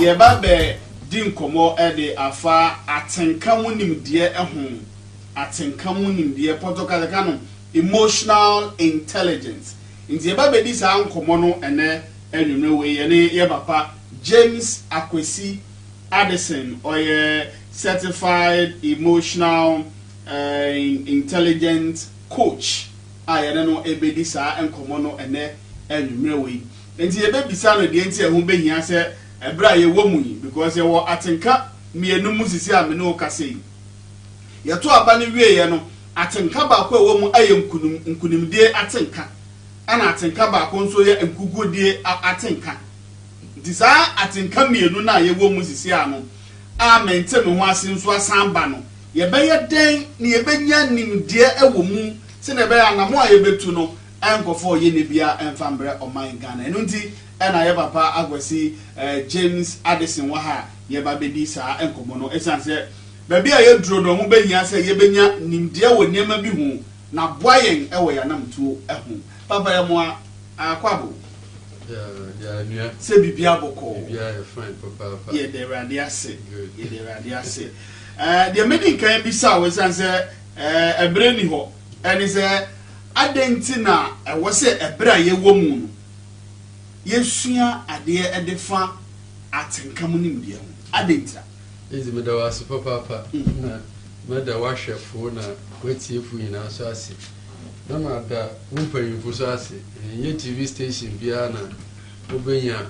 ye ba be din komo de afa atenka mu nimde ehun atenka mu nimde protocol kanu emotional intelligence nti ye ba be di sa nkomo no ene enwumre we ye ne ye papa James Akwesi Addison or certified emotional intelligence coach I don't know ebedi sa enkomo no ene enwumre we nti ye be bisa no de nti ehun be hia se ebra ye wo mu because ye wo atenka mienu musisi a me no kase ye to aba ne wie ye no atenka ba ko wo mu aye nkunimde atenka ana atenka ba ko nso ye nkugudie atenka disa atenka mienu na ye wo musisi a no a mente me ho ase nso asamba no ye be ye den ne ye benya nimde ewo mu se ne be anamo a ye betu no enkofo ye ne bia emfambre oman Ghana enu nti ena ye papa Akwesi James Addison wa ha ye ba bedi sa enkomo no esanse ba bia ye duro no ho behia se ye benya nimde wo niema bi hu na boyen ewo ya namtuo ehu papa ya mo akwabo ya nua se bibia boko bibia ye fine papa ye de radiase ye de radiase de medi kan bi sa we sanse ebreni ho eni se adentina ewo se ebra ye wo mu no yesua ade edefa atenka mu nimde ho adenta ezi me da wasu papa na me da wahwefo na wetiefu nyina so ase na ma da wumpanyimfo so ase ye TV station bia na obenya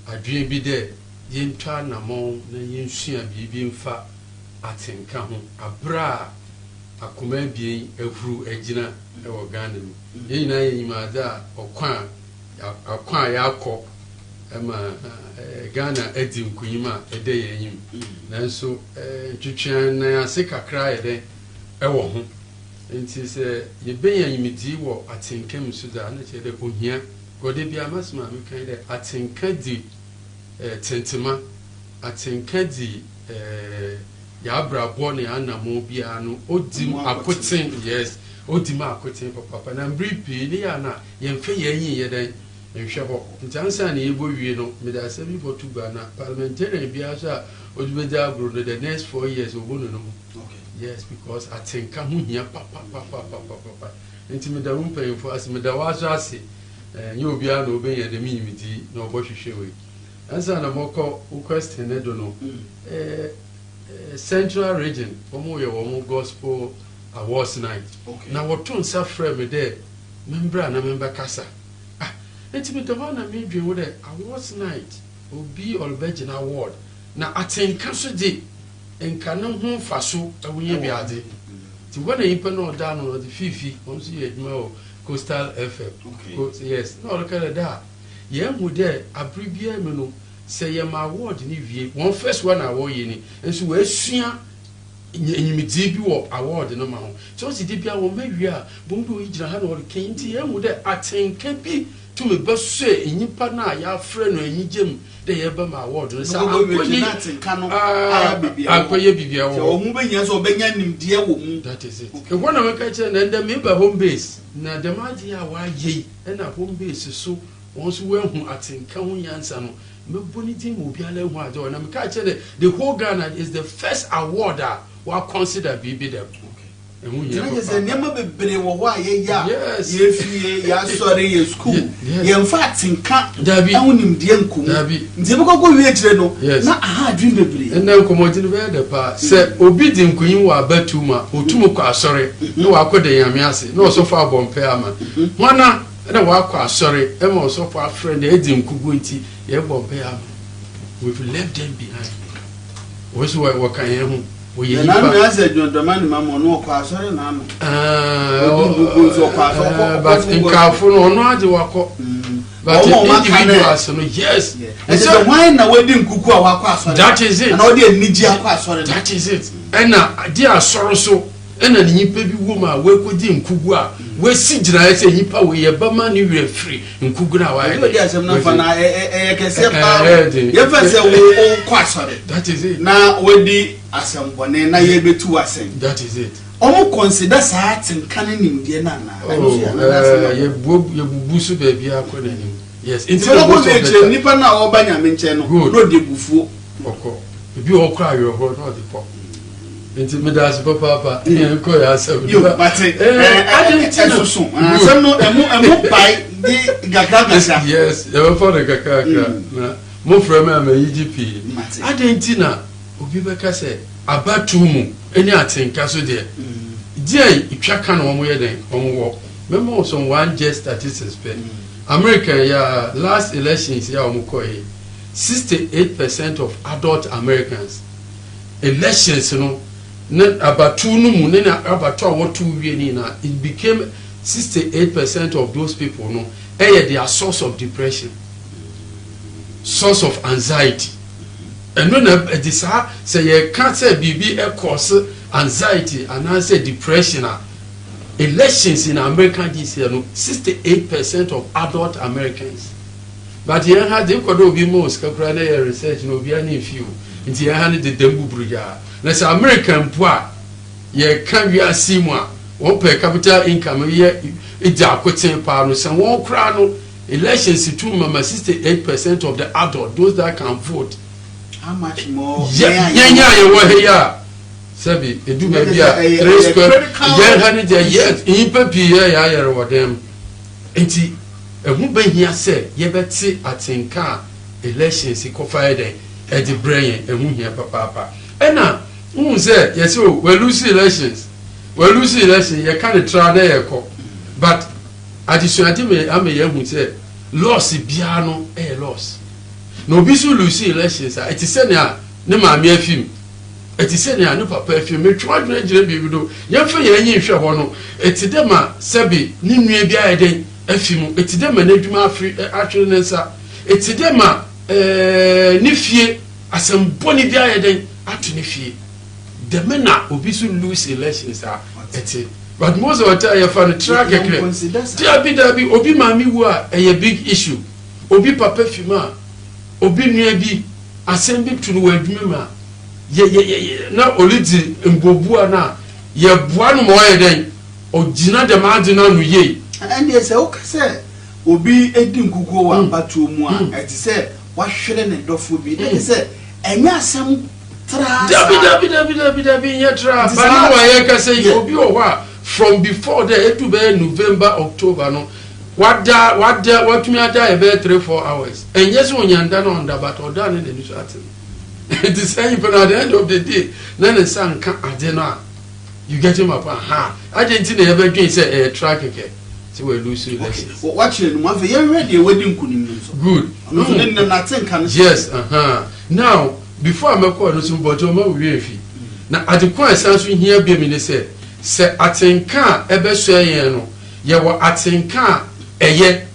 adwen bi de yentwa namon na yensua bibi mfa atenka ho abra akoma bien ehuru agina e wo Ghana mu yina yimada okwan yakọ ema Ghana edi nkunyima ede yanyim nanso twetwan na ase kakra yede ewo ho nti se ye benyanyimidi wo atenkam so da na chede ohia gode bia masma me kan de atenka di tentema atenka di ya brabo ne anamo bia no odim akoten yes odim akoten papa na mbripi ni ya na yemfe yanyi yeden nhwebo ntansa na yebo wie no me da se bi Portugal na parliamentarian bia so odubeja agro the next 4 years obono no okay yes because atenka hu hia papa nti me da rumpanyimfo ase me da waso ase nye obi a na obenya de minimidi na obohwehwe we ansa na moko question ne do no Central region omo ye omo gospel awards night okay. Na woton sa frame there member kasa enti me do na me dwe wo de awards night obi olbegin award na atenka so de enka no ho faso awuye biade ti wona yipa no da no the fifi on so ye djuma o Coastal FM okay. Yes no look at that ye mu de abribia me no say ye ma award ni wie one first one award ye ni enso we asua enyimidi bi wo award no ma ho so si de bia wo mawia bombo yigina ha no ken ti ye mu de atenka bi to me beso enyipa na ya frɛ no enyigem de ye ba ma award no sa akoyi atenka no akoyi bibia wo so omu benya so benya nimde wo mu that is it e wona me ka che na ndem me ba home base na demaji a wa yei na home base so won so we hu atenka ho yansa no me boni din mo bia la hu ajo na me ka che the whole Ghana is the first award that we consider bibi them yes nema bebre wo ho aye ya ye fie ya sori ye school ye mfa tinka awunimde nkum nti beko ko wie kire no na aha adwin bebre na nkomoti no be de pa se obi di nkunyin wa batuma otum ko asori no wa ko de yame ase no osofo abompe ama wana na wa ko asori e ma osofo afrend e di nkugu nti ye bompe ama we've left them behind we so wa kan ye hu na me ase dwodoma ni mama no kwa asori na no but in Kafu no age wako but individuals no yes and so why na we di nkuku a wako asori that is it and all the eniji akwa asori that is it and na di asori so ena ni nyipa bi wo ma we ko di nkugu a we si gira ese nyipa we ye ba ma ni we free nkugu na wa ye di asem na fa na kese pa ye fa se wo kwa asori that is it na we di asembone na ye betu asem that is it omo consider sa tinka ne nimde na na ye bubu su ba bia ko na nim yes nti wo go eche nipa na wo ba nyame nche no de bufuo oko bi o kra yo ho no de po nti me da so papa ko ya sabu yo bate esusu asem no emu pai di gagagasa yes e for the gagagaga na mo from am EGP adentina obi beka se abatu mu eni atenka so de die itwa ka na wo ye den wo memo so one just statistics pe America ya last elections ya omukoye 68% of adult Americans elections no na abatu no mu na abatu a wotu wie ni na it became 68% of those people no their source of depression, source of anxiety. And when this say you can't say BB a cause anxiety and I say depression. Elections in America this year, 68% of adult Americans. But you had the could be most research no be any few. Into your hand the Dembu Bruja. Let's American poor. You can't be a similar. One per capita income here. It's a question power. Some one crown elections to mama 68% of the adult, those that can vote. How much more? Yeah, you were here. Sabi, it do maybe a 3 square. Yeah, honey, yes, in papi, yeah, or them. And a woman here said, you better see at Tinka elections, he confided at the brain, and who here, papa. And now, who said, yes, we'll lose elections. Well, Lucy, election, you can't try there, but additionally, I'm a young who said, loss is piano, a loss. No, Bisu Lucy elections, it is sending a Nema mere film. It is sending a new perfume, which one may be do. Young for your share one. It's a dema, Sabi, Nimia Biade, a film, it's a dema, Neduma free actually. It's a dema, Nifie, as some bonny biade, at Nifie. The men are Obisu lose elections are but most of the time you find a track Dabi Obi Mami wa a big issue. Obi Papa Fima Obi Nuebi assembly to the word Mima. Now Oliti Mbobua na ye one more than or Gina de Madina Nuye. And yes, okay, sir. Obi Edin Kugo and Batumwa, as he said, what shouldn't a dog be? They said, and yes, some. Dabi yatra. But now I can say Obi Owa from before the to be November, October no. What me ada about 3-4 hours. And yes, when you're done on that, but or done in the news article. The same but at the end of the day, then the sun can't adena. You get him up I didn't ever get say a track again. So we lose elections. Watching one for you ready wedding good. Yes, now before I call no some but we na adekwa esanso hia bia mi ne se atenka ebeso yen no ye wo atenka eye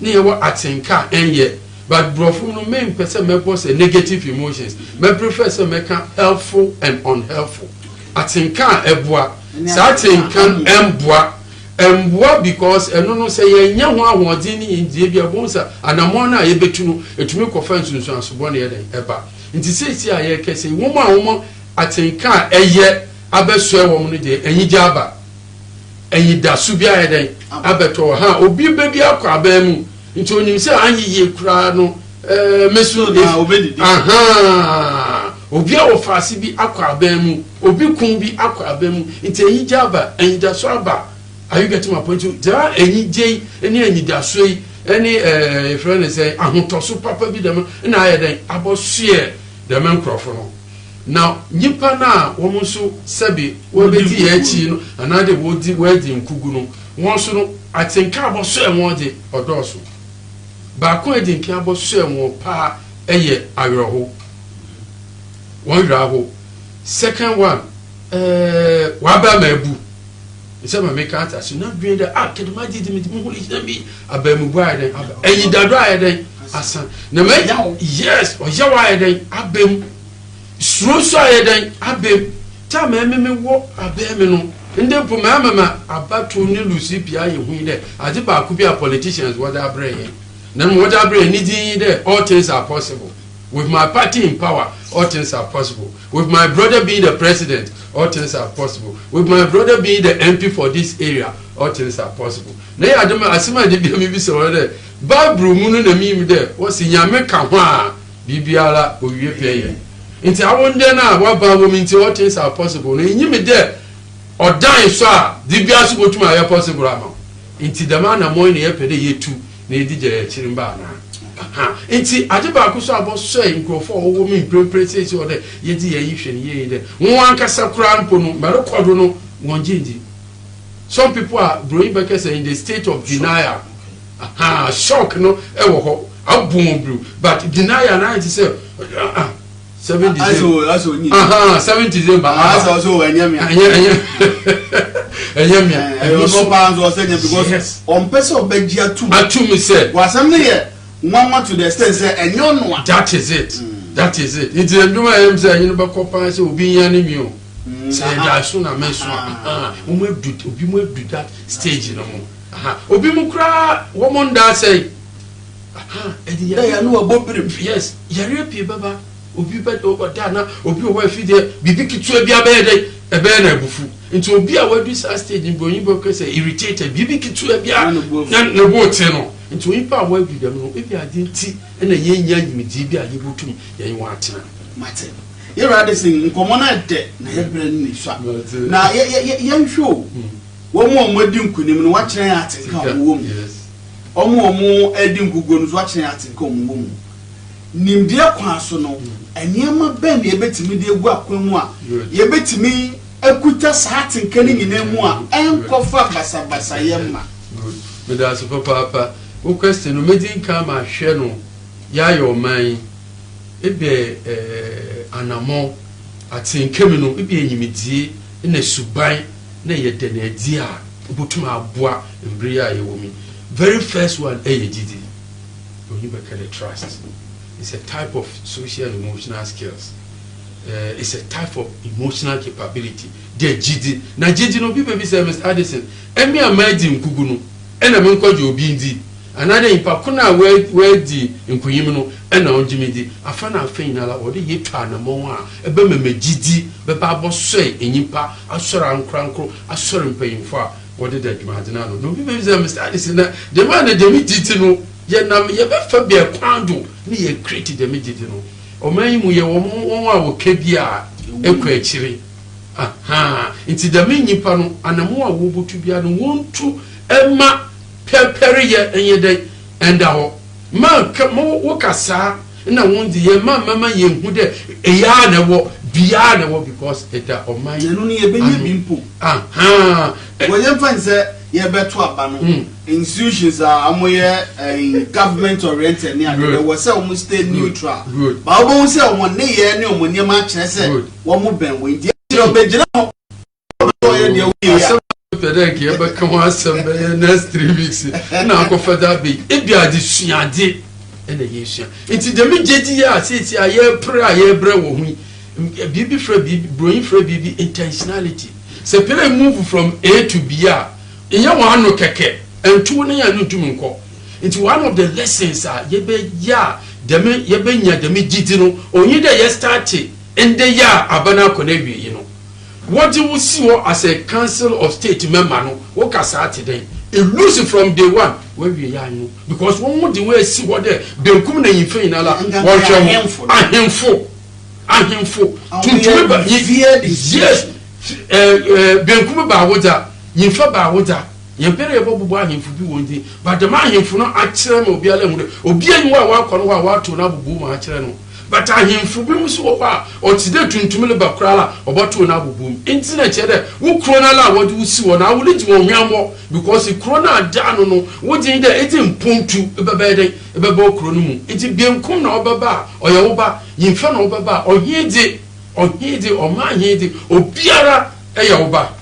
ne ye wo atenka enye but brofum no me pese me boss negative emotions me prefer say me can helpful and unhelpful atenka eboa sa atenka emboa because eno no say ye nya ho ahoden ni ndie bia bonsa anamon na ye betu no etumi kofa nsunsu asobɔ ne ye den eba nti sesi a ye kese wo ma atenka eye abeso e wo no de enyija aba enyida su bia ye den abeto ha obi bebi akwa aba mu nti onim se anyiye kura no mesu na obedi obi a ofase bi akwa aba mu obi kun bi akwa aba mu nti enyija aba enyida so aba. Are you getting my point? There are any J, any dasui, any friend say, I'm to so papa be them, and I had about share the man microphone. Now, Nipana, woman so Sabi, will be the H, another would the wedding Kuguno. Once, I think about so one day or dorsal. But I didn't care about so more pa a year, I roll. One ravel. Second one, Waba Mebu. Some make answers. You not bring the can imagine the me a bemu and you die then as no yes or yawa then abem slow so then abem time me walk a bemino and then for my mama about to new Lucy Pia you win there as if I could be a politicians what I bring then what I bring needing there all things are possible. With my party in power, all things are possible. With my brother being the president, all things are possible. With my brother being the MP for this area, all things are possible na ya dem asema de bi mi bi se wo de Bible mu no na mi de wo si nyame ka ho a bibiara owie peye nti awonde na wa ba wo mi nti all things are possible na nyi mi de odan so a bibia so botuma ya possible ama nti dama na mo ne ye pede yetu na edige ya chirimba na nti ade ba ko so aboso nkrofo wo mi prepare say o de ye di ye hwe ne ye de won ankasa kura mpo no me record no won jinji. Some people are growing back in the state of denial. Shock no ewo ho abun blue but denial na it say 7 December 7 December also enyamia no bands was saying because on person obegia atum say wasam ne ye mama to the extent say enyo no that is it that is it it nduma em say you be kopan say obi yan ni mi o say da so na me so obi mu do that stage no mo obi mu kra wo mo nda say edi ya no obobrim yes yare pie baba obi be da na obi o wa fide bibi kitu bia be dey ebe na ebufu nti obi a wadu sa stage mbonyi bo kese irritated bibi kitu bia na bo te no nti oyi pa wadu dem no ebi ade nti na yenya nyimidi bi a yebutum yen wa atena mate you rather sing nkomo na de na yebre ni so na yen show wo mo di nkunim no wa kyerɛ atenka wo mu omo edi nkugo no so wa kyerɛ atenka wo mu nimdie kwa so no eniema ben ye betimi de egu akwan mu a ye betimi akuta saa atenka ni nyina mu a enkofa basabasa yemma me da so papa o question no medin ka ma hwe no ya yo man ebe anamo atenka mi no ebe enyimidie na suban na ye de na adi a obotuma aboa embre a ye wo mi very first one gidi oni be kale trust. It's a type of social and emotional skills. It's a type of emotional capability. The gidi na gidi no people be say Mr. Addison emi amadi nkugu no ena me nkwaje obi ndi another impact na we di nkuyim no ena onjimidi afa na afa inala odi yetwa na mo a ebe meme gidi be ba boso enyimpa asora ankrankro asora mpayimfo a wodi da dwumadena no people be say Mr. Addison na the man na the mititi no ye nam ye be fa bia kwando ni ye create the mititi no o man mu ye won a wo kebia ekwa akire nti da me nyipa no anamo a wo botu bia no wontu ema pepere ye enye dai enda ho ma wo kasa na wondi ye mama ye hu de eya na wo bia na wo because eta o man ye no ni ye benye bimpo wo ye fan se ye beto aba no institutions are amoye government oriented ni ade wo se o mu stay neutral ba wo se o mo ne ye ne o mo ne ma kire se wo mu ben we di obejina ho ye de we Pedek ye be kan asem next 3 weeks na akofa da be ebi ade suade ena ye sua nti de me jeji ya seti aye pra aye bre wo hu bibi fra bibi broyin fra bibi intentionality se pere move from A to B a eya wan no keke entu ne ya no tum nko nti one of the lessons ye be ya de me ye be nya de me jidi no onyi de ye start ende ya abana ko na wi yi no what do we see as a council of state member no what can say today it lose from day one where we are no because one more the way see what there benkum na yinfa inala what ahemfo tuntube yes benkum ba woda yinfa ba woda yempere ye bobubu ahemfo bi wondi but the man ahemfo no akire me obi ala hu de obi anyi wa akọ no wa to na bubu ma akire no but ahemfo bi muso oba otide tuntumle bakrala obato na bubum intina chere wo krona la wodi usi wo na wuli ji wo hwambo because krona da no no wodi de eti mpontu ebebede ebebe okrono mu eti bienkum na obaba oye woba yimfa na obaba ohide oma hide obiara eye woba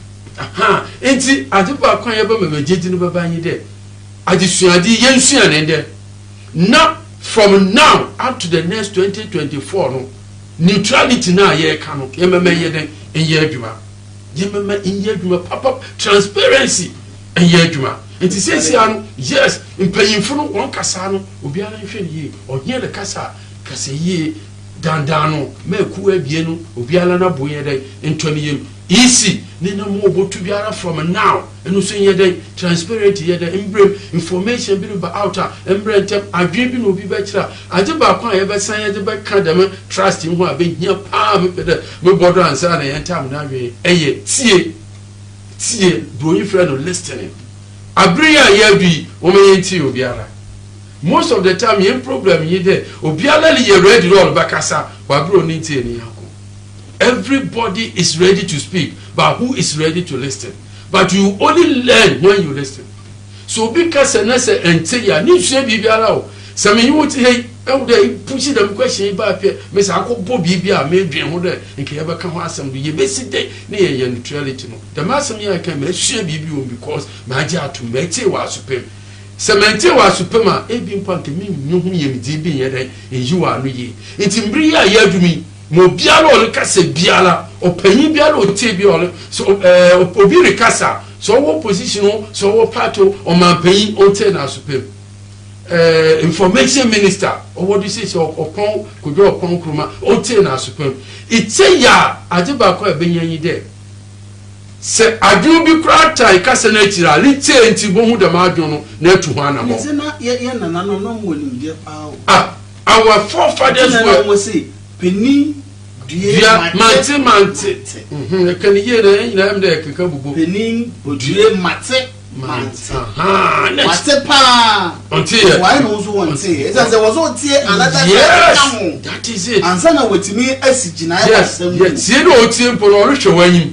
enti adiba kwan ye ba memejedi no baba yin de adisuade yensuan ende na from now up to the next 2024 no neutrality na ye ka no ye meme ye den enye adwuma papa transparency enye adwuma enti sesi anu yes mpanyimfo no won kasa no obiara hwe ye ohie de kasa ye dandano me ku abie no obiala na boye dai ntoni yem easy ne na mo botu biara from now eno so ye dai transparent ye dai information bi ba outer embre ntem adwe bi no bi ba kira age ba kwa ye be san ye de ba ka dem trust him ho abehia pa me pede me bodo ansa na ye ntam na adwe eye tie do you friend listening abriya ye bi o me ye tie obiara. Most of the time, your problem is there. Obiala you ready roll bakasa, wabro ninti eni yako. Everybody is ready to speak, but who is ready to listen? But you only learn when you listen. So because nese ente ya ni share bibiala o. Some you want hey, they push them question ba pe. Me say akobo bibia me dwen ho de nke ye beka ho asem do ye besi de na ye neutrality no. The masem ya kan me share bibi o because ma agi atum me te wa supem. Semente wa supema ebi mpanke mi nyuhu yemdi bi yede eyiwa no ye ntimbri ya yadumi mo biala ole kase biala opanyi biala otie bi ole so obi rekasa so wo position so wo pato o manpanyi onte na supem information minister or what do you say so opon kojo opon kroma onte na supem ite ya adeba ko ebenyanyi de se adwo bi krata ikase na tira lite enti bohu de ma adwo no na atu ho ana mo se na ye nana no no mo nim de pa our forefathers were say peni due mate kan ye na am de keka bubu peni odue mate mate pa ontie why no so ontie it say was ontie another yes that is it ansa na wetimi asigina ya asem yes ye no ontie mpo no rehwe wanyim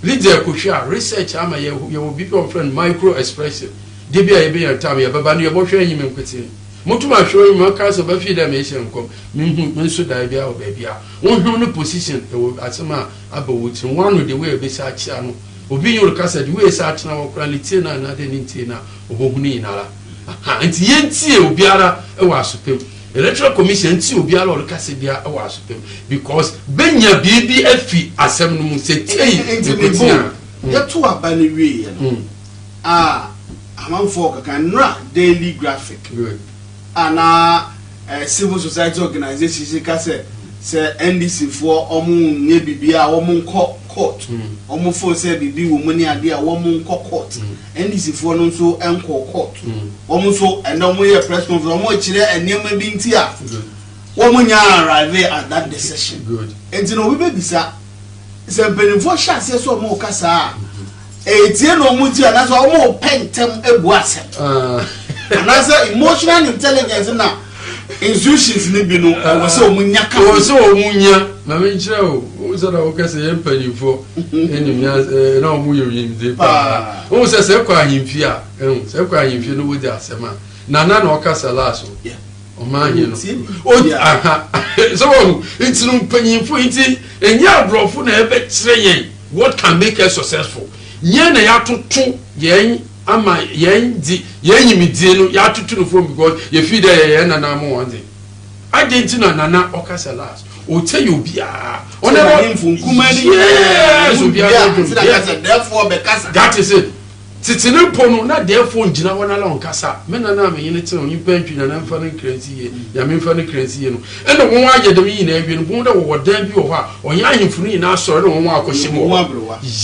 Lydia Kusha, research ama ye will be your friend micro expressive. Debia ye be your time, your baba, your boy, him and quitting. Motuma showing my castle, but feed them Asian come. Minsu Divia or baby. One position, Asama Abowoods, and one with the way beside Channel. Obi your castle, the way such now, Kralitina and Adenintina, or Hogni Nala. And Yenti Obiara, a wasupim. Electoral Commission ti obiara or kase bia e wa asopem because benya BBF asem no se tie ya to abani wie no amanfo kakanra daily graphic good ana civil society organization kase se NDC for omu nye bibia omu nko court omu fo se bibi wo mu ni ade a omu nko court NDC for no so enko court omu so and omu ye press conference omu kire enema bi nti a omu nya arrive at that decision good enti no we be bisa se benefo sha se so omu kasa etie no omu ti ana so omu pentem ebu asem ana so emotional intelligence na institutions ni bi no was so munya ka was so munya na me nkyere o so da o kase ye mpanifo enim ya na o mu yoyim de pa o se kwa ahimfi a se kwa ahimfi no wodi asema na o kasa laso o ma anyi no o aha so o ntinu mpanifo nti enya abrofo na ebe kire yen what can make us successful yen na ya toto yen ama yendi yenyimidie no ya tutu from because you feel that na na mo one thing Argentina nana okasa last o tell you bia ona mfunkuma ni yes bia therefore be kasa that is it titine pono na therefore ngina wona la onkasa me na me yene tene onyipa ntwi na mfa no crazy ye ya me mfa no crazy ye no ene won agye dem yi na awie no bon da wo dan bi wo ha onya ahemfunu yi na asore no won akohye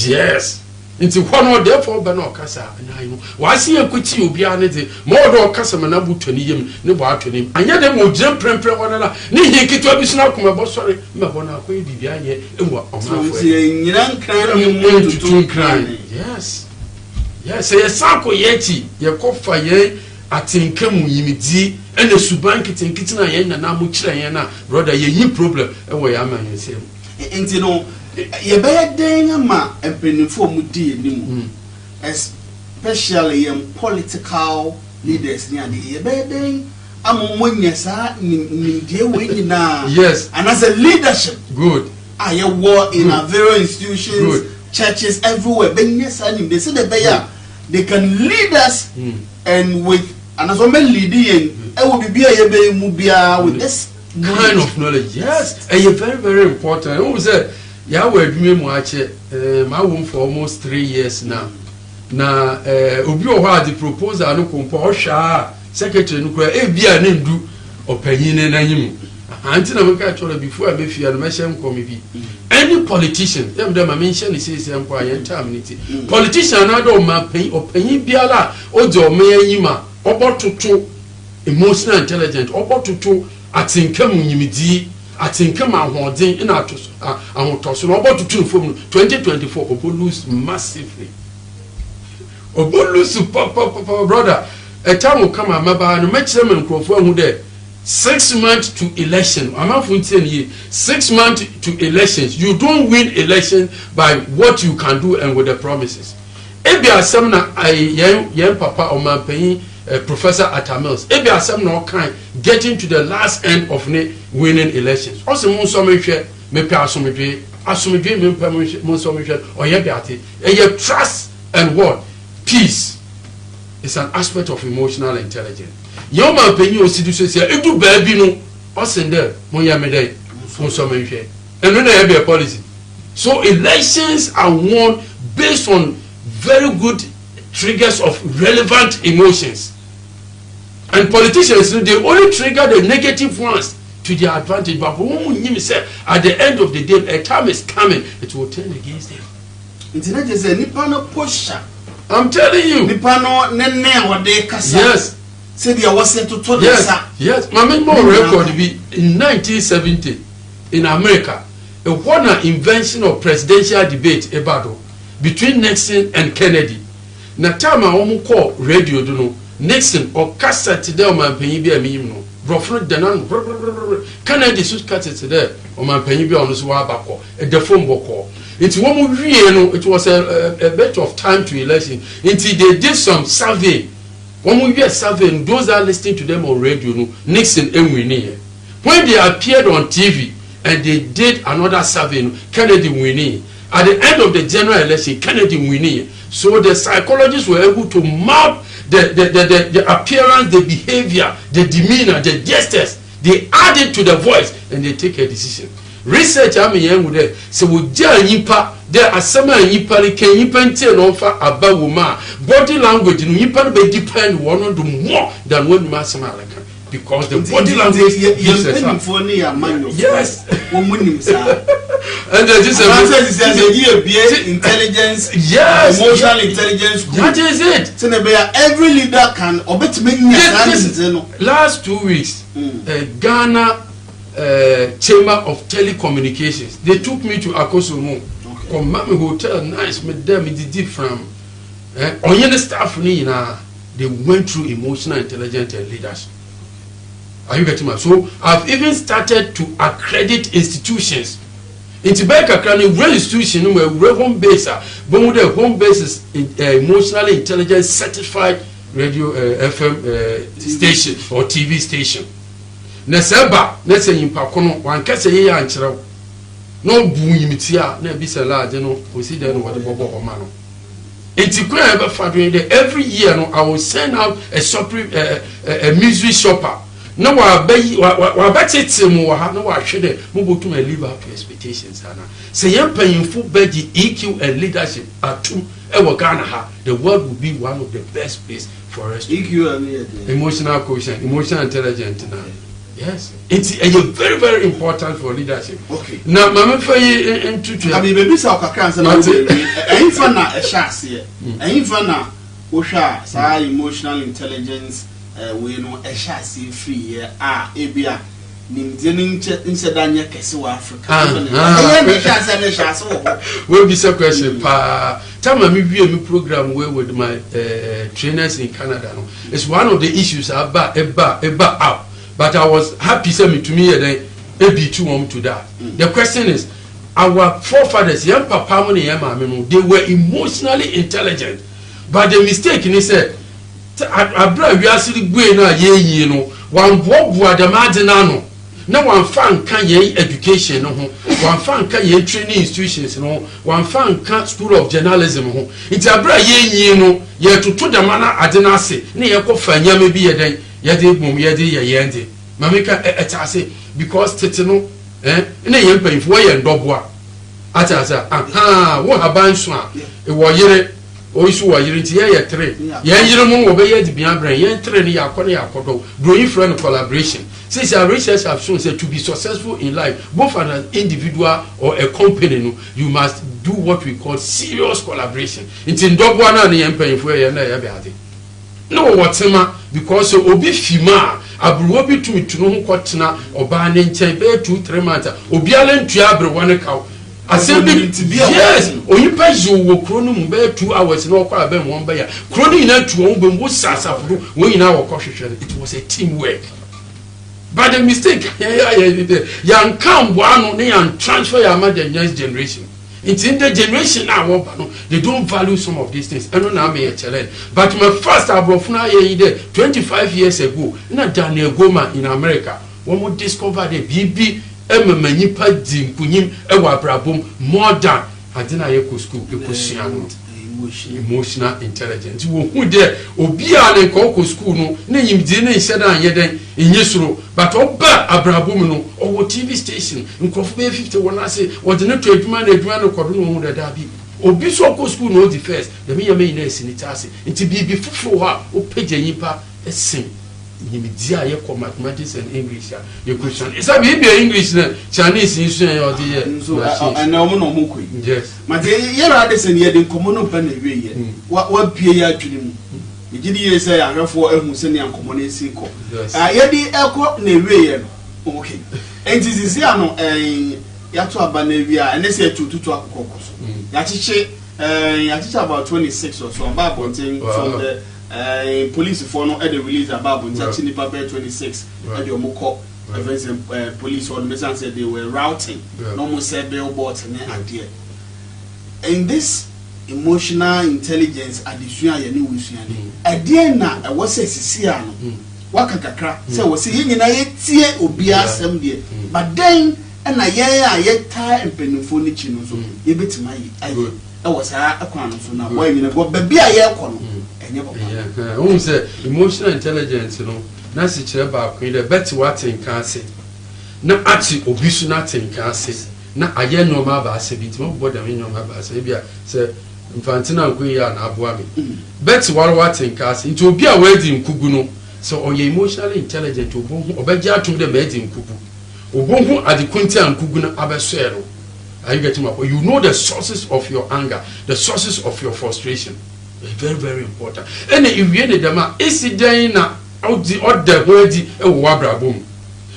yes nti kono therefore be na okasa anai no wasi ekuti obia ne de mo do okasa me na butoni yem ne bo atoni anya de mo gire prempre wona la ne hi kitu abisuna kuma bo sori me bo na akoy bibia anye ewo omafo nyina nkran ni mo tutu nkran yes ye sako yechi ye kofa ye atinka mu yimidi ene suban kitinkiti na ye na mo kire ye na brother ye yi problem ewo ya man ye sem enti no ye be den ma empenifo mu di enimu especially in political leaders ni ade ye be den amomonya sa nimdie we nyina yes and as a leadership good aye war in a various institutions good. Churches everywhere benye sa nimde se de beya they can lead us and with and as men leading e will be ye be mu bia with this kind of knowledge yes and very very important who said ya we adwuma mu ache ma won for almost 3 years now na obi o ha the proposal no kompo hwa secretary no kura e bia na ndu opanyin na nyim Antina Maka told before I made you and mention committee. Any politician, them I mention is politician, I don't ma pay or penny biala or do me yima or to emotional intelligent or to at income yimidi at income holding in our toss about to 2024 or lose massively. Or lose brother. A time will come, my bar and make them and who there. 6 months to election. I'm not for 10 years. 6 months to elections. You don't win election by what you can do and with the promises. Ebi asemna yen papa or my paying Professor Atamils. Ebi asemna kind getting to the last end of winning elections. Also, mon sommetre me pe asomedwe me pe mon sommetre or ye beate. E trust and what peace. It's an aspect of emotional intelligence. Young man penny or situation say, if you baby no, or send there, Moyamede, from some and then there be a policy. So elections are won based on very good triggers of relevant emotions. And politicians, they only trigger the negative ones to their advantage. But when you say at the end of the day, a time is coming, it will turn against them. It's not just a Nippon push. I'm telling you. Yes. Said you was sent to yes. My memory record be in 1970 in America. A one invention of presidential debate about between Nixon and Kennedy. Na time I call radio do know Nixon or cassette today on my penny be a meme no. Brofro Danan Kennedy should cut it today on my penny be on the swabako at the phone call. It's one more it was a bit of time to election until they did some survey. One more year survey, and those that are listening to them on radio, Nixon and Winnie. When they appeared on TV and they did another survey, Kennedy winning. At the end of the general election, Kennedy winning. So the psychologists were able to map the appearance, the behavior, the demeanor, the gestures. They add it to the voice and they take a decision. Research I mean with so we nipa there are some nipa can nipa no fa aba woman body language nipa be depend one on do more than when masama like because the body language yes and intelligence yes emotional intelligence that is it so every leader can last 2 weeks Ghana Chamber of Telecommunications. They took me to Akosomo. From Mami Hotel, nice, with them, it's from the staff, they went through emotional intelligence and leadership. Are you getting me? So I've even started to accredit institutions. In Tibeka, one institution where home base, but the home base is emotionally intelligence certified radio FM station or TV station. Neseba, nese yimpakono, wankese ye anchiraw. No bu yimitia, na bi sala de no, osi de no wode bobo homa no. Enti kwa ebe fadwen de every year no I will send out a misery shopper. Na wa betete mu wa ha na wa hwede mo botum a live up to expectations ana. Se yempanyimfo begi EQ and leadership atum e wo Ghana ha, the world will be one of the best place for us. EQ and emotional quotient, emotional intelligence na. Yes, it's very, very important for leadership. Okay. Now, Mama Faye into I mean, baby, so I can't say a shas here. Infana, Osha, sa emotional intelligence, we know a shas free here. Abia, Nimdinin Insedania Kesu Africa. Will be some question. Time I review a program where with my trainers in Canada. It's one of the issues about out. But I was happy to me then AB2 to that. The question is, our forefathers, young papa, they were emotionally intelligent. But the mistake is said, we actually go one bob the marginal. No one found can education, one found can training institutions, one found school of journalism. It's a bra ye to the manner I didn't say, near Kofanya maybe a day. Yadi mum yadi yandi. Mamika etase because tetino ina yempa info ye ndobwa atasa wo haban so a e wo yire oisu wo yire nti ye 3 ye yire mu wo be ye dibia bran ye 3 ne yakọ ne yakodo growing friend collaboration Since our research have shown that to be successful in life, both as an individual or a company, you must do what we call serious collaboration. It's in Dogwana and the for a no, what's because obi fima abrobi to me to know kotna oba ne nchen be 2-3 months obi alen tuabre one cow assembly yes oyipa jo wo krono mu be 2 hours na okwa be mo be ya krono ina tuo be mo sasafuru wo ina wo kohwehwe. It was a teamwork, but the mistake yan come one ne yan transfer ya ma the next generation. It's in the generation now, they don't value some of these things. I don't know me a challenge. But my first abrofuna ye 25 years ago, na Daniel Goma in America, one would discover the BB Manipa Dim Kunim Ewa Brabum more than I didn't go school, emotional intelligence. Who there Obia and Coco school no name didn't said yet in Yesro, but Oba Abrabum or TV station in Coffee 51 I say what the trade man a grand cordon that Dabi. Obiso school no the first, the mere mainness in Itasi, and to be before her or page a yipa a sing. You call mathematics and English. Your question is a baby English, Chinese, or the I know no more. Yes, my dear, here are the same yet in common open away. What peer to him? You did say I have for a Muslim common single. Yet the aircraft near okay. And this is Yano and Yatua Banavia, and they say to cocos. Yatiche about 26 or so about from the. Police for no the release about Chini Papa 26 at your Moko police or the said they were routing no said billboards and idea. In this emotional intelligence at the Suya New Suyan, idea na I was a Siciano Wakakakra, so was seeing in a tear or be assembly, but then and I yet tie and penny for Nichino, so you bet my I was a crown so now why you go baby a year corner. Yeah, say emotional intelligence, you know. Nancy Cheba, the better what in Cassie. Na ati obisu na tin Cassie. Na aye no ma ba se bi ti mo boda me no ma ba se bia se mfantina nku ya na aboa me. Bet what in Cassie. Nti obi a wadi nkugu no. So oye emotionally intelligent obonhu obeji atum de medi nkugu. Obonhu adikunti nkugu na abesero. Are you getting my point? You know the sources of your anger, the sources of your frustration. Very, very important. And if you need them, is it there now? Out the other wordy a wabra boom.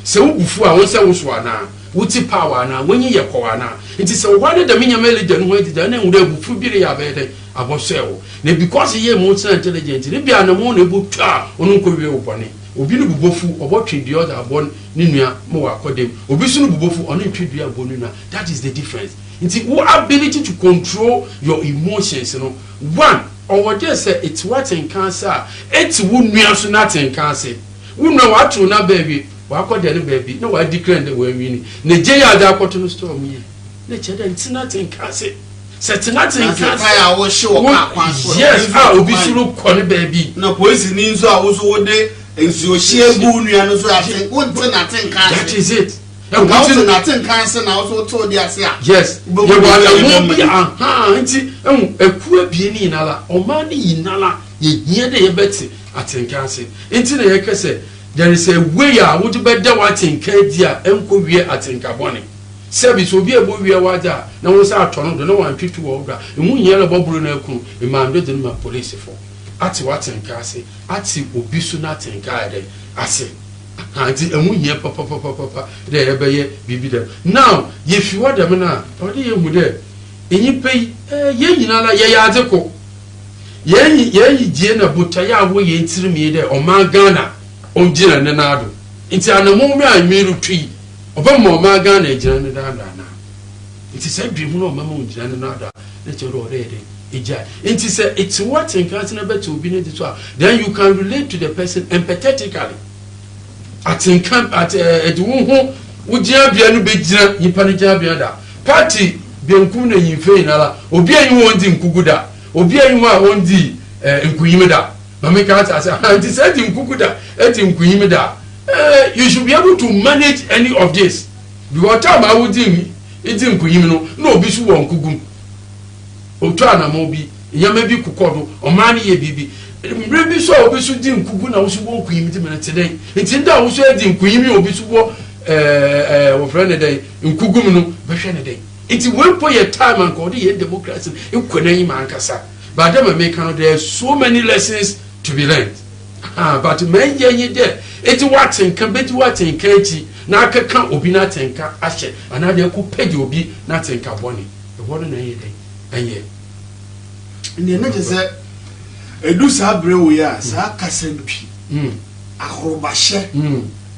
So before I was a Uswana, Wuti power now, when you are it is a one of the minimal than waited, and then would be about sale. Because he is more intelligent, it be an amount of book on Uncle Bonnie. Obinu Bofu, or watching the other born Nina more according, Obisunu Bofu on Intria Bonina. That is the difference. It's your ability to control your emotions, you know. One. Or what you say, it's what in cancer. It's wound me also not in cancer. We know what to now, baby. Why could the baby? No, I declare the way we need. Nigeria, that cotton storm me. Nature, it's not in cancer. Set nothing in cancer. I was sure. Yes, I will be sure corner baby. No poison in so I was all day. And so she a boon, and so I think one thing I think that is it. And what's nothing cancer now also told us, yes, but you are a poor being in Allah or money in Allah, ye de betty at cancer. Into the say there is a way I would better what in Kadia and could be at Carbonic. Service will be a boy we are water. Now was our turn, no one people over. And one yellow Bobrunel in my middle my police for. At what in Cassie, at see Obisuna in Gade, I say. Auntie, and we hear papa, there be them. Now, if you are the man, or the young there, and you pay, ye nala ye adeko. Ye Jena Butaya way into me there, or Magana, on Jena Nanado. It's an moment I made tree, or Magana, Jana. It is a dream of Mamma Janada, that you're already. It's what in Casino to be needed to. Then you can relate to the person empathetically. At in camp at Edwin, would you have been bejina, Yipanija Party, Biancuna, Yinfenala, Obia you want in Kuguda, Obia you want the Nkuimeda. Mamika has said in Kuguda, et in Kuimeda. You should be able to manage any of this. Because time I would do it in Kuimino, no Bisu on Kugum. Otana Mobi, Yamabi Kukodo, or Mani Bibi. mbrɛ so obi so di nkugu na wo so wo nkuyi mi di mena today nti nda wo so di nkuyi mi obi so wo wo friend dey nkugu mu no behwe ne dey nti we po your time and go the democracy ikona yi man kasa but dem make no there so many lessons to be learned but men ye there eti watin kan beti watin kan chi na akeka obi na tenka ahye anade ko page obi na tenka boni e wono na ye dey enye ne na je se edu sa brewo ya sa kasampi ahrobahye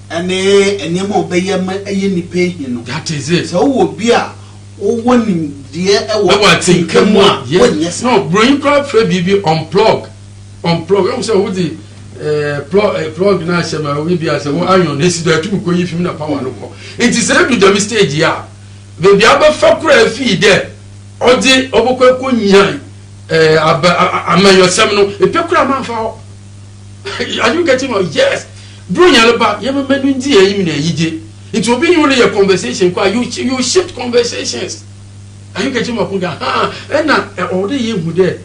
ene mo beye ma eye nipa hi no that is it so wo bi a wo wonim de e wo tenka mu a yes no bring crowd free bibi unplug we say wo di plug na shema we bi ase wo ayon na si do atum ko yi film na power no ko it is a do mistake ya baby aba fakura fi de odi obokọ ko nyan amayosem no epekura manfa are you getting me? Yes bro nyaleba yema menu ndi yim na yije it will be you your conversation kwa you shift conversations are you getting me? Na ode ye hu de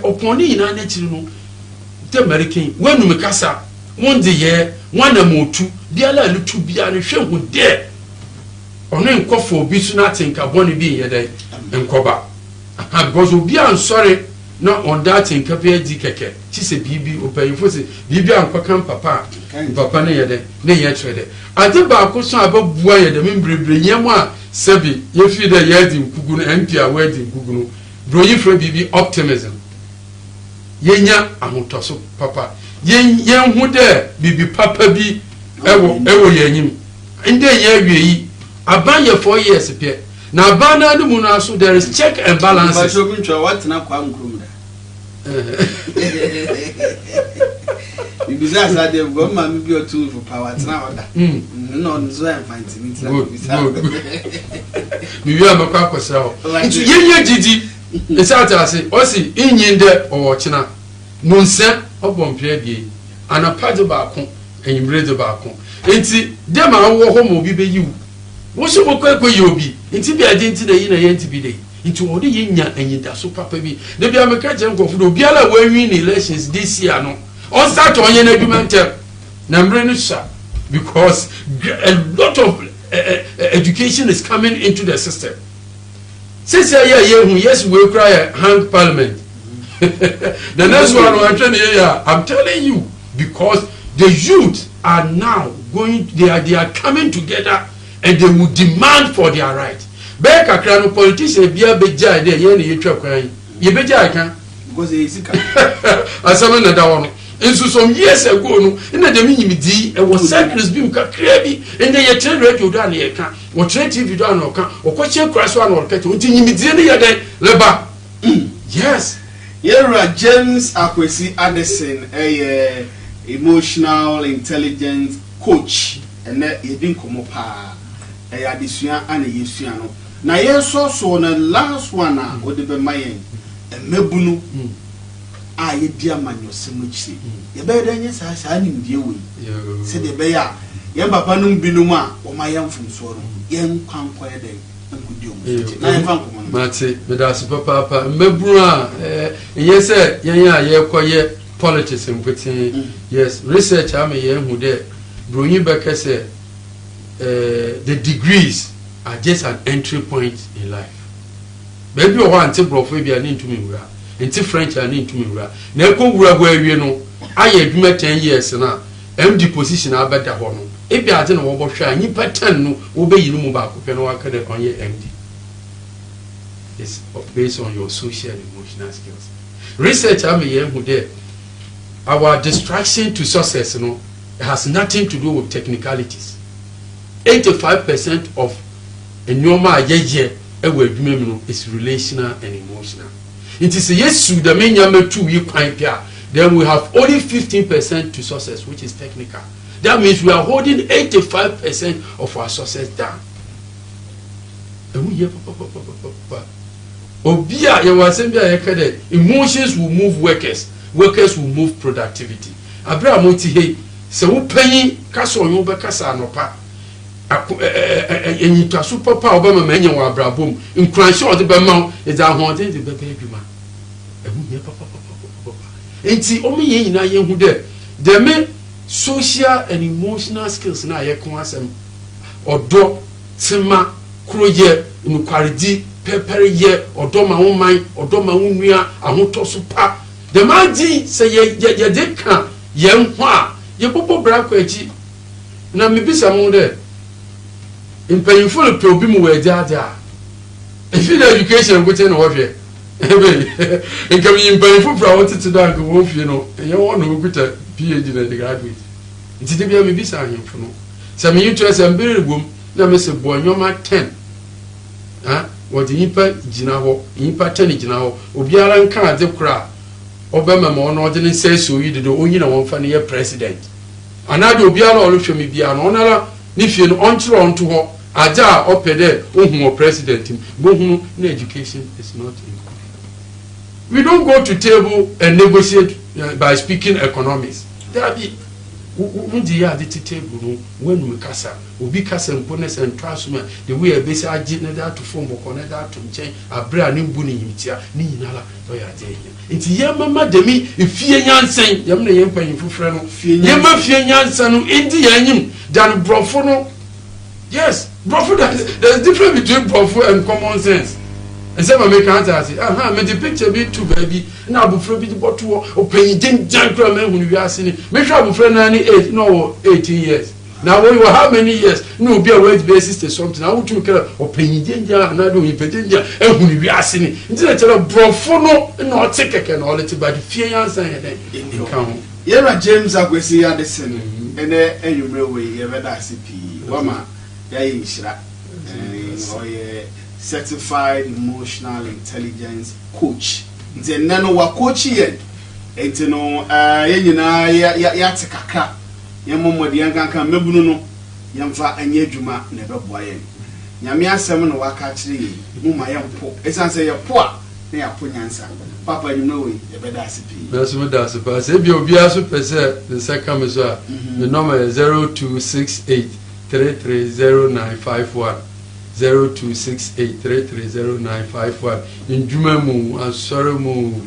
oponi ina na chiri no the American when me kasa won de ye wan na motu biala lutu bia ne hwe hu de ono nkofo obi su na tenka boni bi ye de nkoba because obi an sorry na on that tenka be di keke chi se bibi opayifo se bibi an kwakam papa ne ye de ne ye trede ade ba ko so ababua ye de membrebre nyem a sebi ye fi de ye di nkugu no empia we di nkugu no broyi fra bibi optimism yenya ahotoso papa yen hu de bibi papa bi ewo yenyim inde ye awie aban ye 4 years pe na aban na mu na so there is check and balance but you bin what na kwa nkrum da bibi za sa de go ma mi bi otu for power na oda no nzo en fancy bibi amakwa kwasa ho yenye jiji esata ase osi inyinde owochina nonse obompre die anapade ba ko enyimrede ba ko enti dem awo ho mo bi beyiwu wo so bokọ yi obi enti bi agenti na yi na yenti bi dey enti wo de yenya anyida so papa bi de bi ameka je nkofu do bi ala we win elections this year no on start onye na adwumantem na mre no sha because a lot of education is coming into the system. Since yes, we cry hang parliament. The next one I'm telling you, because the youth are now going, they are coming together and they will demand for their right. Back a crown politician be a big jay there, you crying. You bet I can because he is as someone that one. And so some years ago, no, in the Minimidi, and was Sacris being crabby, and they attend radio down here, or trade TV down or question crash one or catch until you meet the other day, Leba. Yes, here James Akwesi Addison, a emotional intelligence coach, and that you didn't come up, a Addison and a Yusiano. Now, yes, also on the last one, would be my end, and Mebunu. Ye dear man your semuchi. Ye better than yes, I knew dear we. Said the bear, young papa num binuma, or my young from Soro, young conquer day, and could do. Mate, Medas Papa, Mebra, yes, sir, ye quiet politics and putting, yes, research. I'm a young who there. Bruni Becker said, the degrees are just an entry point in life. Maybe you want to profit and into me. Into French and into me. Na ko wura go awie no aye adwuma 10 years na MD position abeda ho no e bi ade na wo bo hwa anyi pattern no wo be yinu mu ba ko pe no aka de onye MD. It's based on your social and emotional skills. Research am here who there our distraction to success no has nothing to do with technicalities. 85% of enyoma ayeje e wa adwuma mu no is relational and emotional. It is yes to the main two we then we have only 15% to success, which is technical. That means we are holding 85% of our success down. Emotions will move workers, workers will move productivity. Abraham hey, so penny castle you be casa no pa. And you super power Obama many wa brabum in crunch or the bema is our haunted the baby man. enti omo ye nyina ye hu de me social and emotional skills na ye kon asem odo tema kroye nukwaredi pepere ye odo ma wo man odo ma wo nua ahoto so pa de maji se ye de kan ye ho a ye popo bra kwa eji na mebisa mo de impanyimfo le pe obi mu we jaja if you education go ten wo hwe nkam impanyimfo fra wo tete da go wo fie no ye wo no go ta PhD na the graduate nti de bia mebisa ahemfo no se me yitu se mbere gom na me se bo nyoma 10 ha wo de yipa gina ho yipa 10 gina ho obiara nka ade kura obema ma ono de ne se so yi de onyi na won fa ne ye president anade obiara o hwe me bia no onara ni fie no onchiro onto ho aja opede ohun o president bohun na education is not included. We don't go to table and negotiate by speaking economics. There be ndi ya the table no when we kasa obi kasa mpones and transfer the way base agi na that to form boko that to nchen abra ne mbu ne yimtia ni nyinala to ya je nti ye mama demi efie nyansen yam na ye mpanyin fufre no ye ma fie nyansen no ndi ya nyim dan brofo no. Yes, brofo, there's difference between brofo and common sense. And some Americans say, me the picture be too baby. Now bufre bi bottle o penyin jan kra me hunu wi ase ni. Me hwa bufre na ni 18 years. Now when you how many years? No be a wage basis to something. I want to kra o penyin jan na do yi penyin jan hunu wi ase ni. Nti na tell brofo no na o tekeke na o let ba the fear yansan ye den. Kan Yera James Agwesi Addison ene enwumre we ye beda CP. Wama ya yishira. Certified emotional intelligence coach. Nti nano wa coach yen. Enti no ye nyina ya tekaka. Ye momodi yankan mebunu no yemfa anye adwuma na beboa yen. Nyame asem no waka kire mu ma yempo. Esanse ye po a na ya po nyansa. Papa you know we ye beda asipi. That's what that's about. Say bi obi aso pese the second so a the number is 0268 330951. 0268330951 njuma mu asoro mu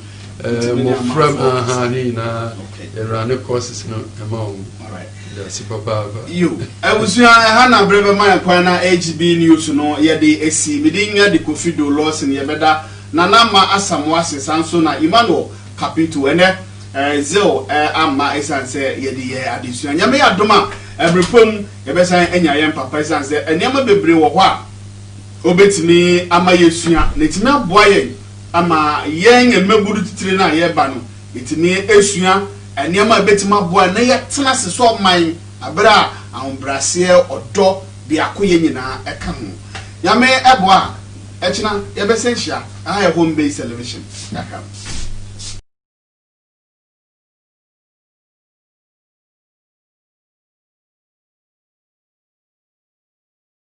mo from ahani na erane courses no amount. All right, that's papa you I was hana breve my kwana HB news no ye de esi midinga de Kofido loss in ye beda na ma asamwase sanso na Emmanuel Capital ene zil amma esanse ye de ye adesua nyame adoma ebrepom ye besan enya ye papa esanse enema bebre wo ho a obetimi ama yesua netimi aboa yen ama yen emeguru titire na ye ba no etimi esua enema betimi aboa na ye tena se so man abra ahombrase odo bi akoye nyina eka ho yame eboa echina ye besenhia home based television yakam